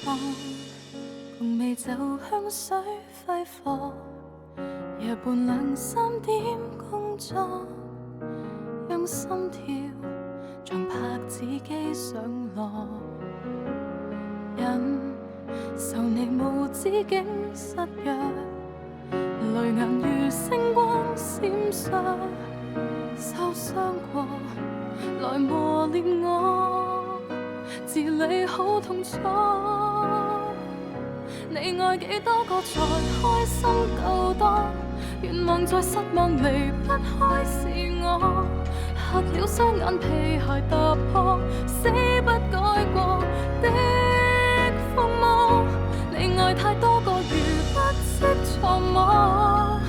床，共美酒香水揮霍，夜半兩三點工作，讓心跳像拍子機上落，忍受你無止境失約，淚眼如星光閃爍，受傷過來磨練我，治理好痛楚。你愛幾多個才開心夠多，願望在失望離不開是我，嚇了雙眼皮鞋踏破，死不改過的瘋魔。你愛太多個如不識錯摸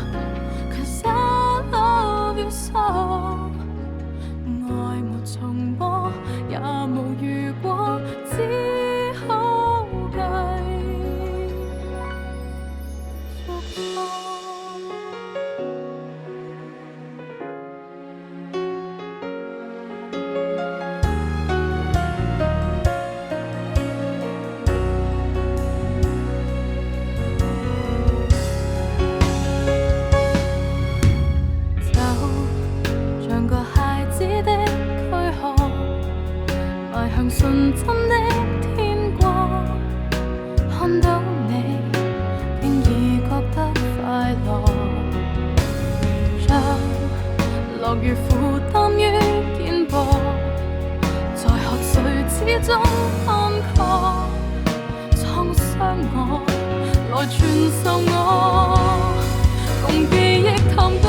，Cause I love you so。愛沒重播，也無如果，只好繼續錯。向純真的天國，看到你竟已覺得快樂，讓樂如負擔於肩膊，在喝水之中乾涸，創傷我來傳授我，共記憶談過，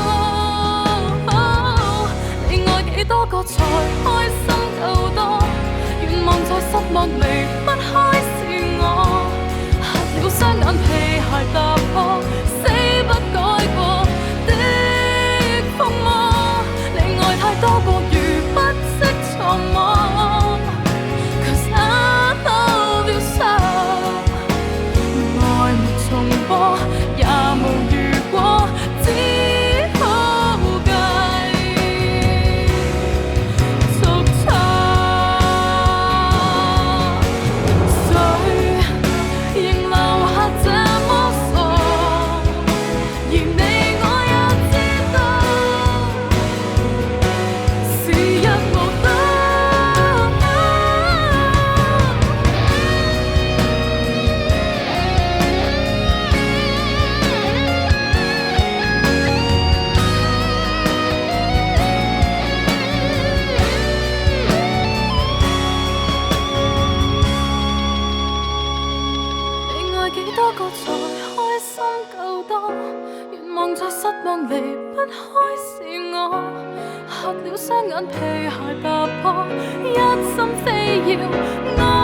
你愛幾多個才開心夠多，願望在失望離不開是我，嚇了雙眼皮鞋踏破，死不改過的瘋魔。你愛太多個如不識錯摸 ，Cause I love you so。愛沒重播，也無如果，只好繼續錯。幾多個才開心夠多，願望在失望離不開是我，嚇了雙眼皮鞋踏破，一心非要愛。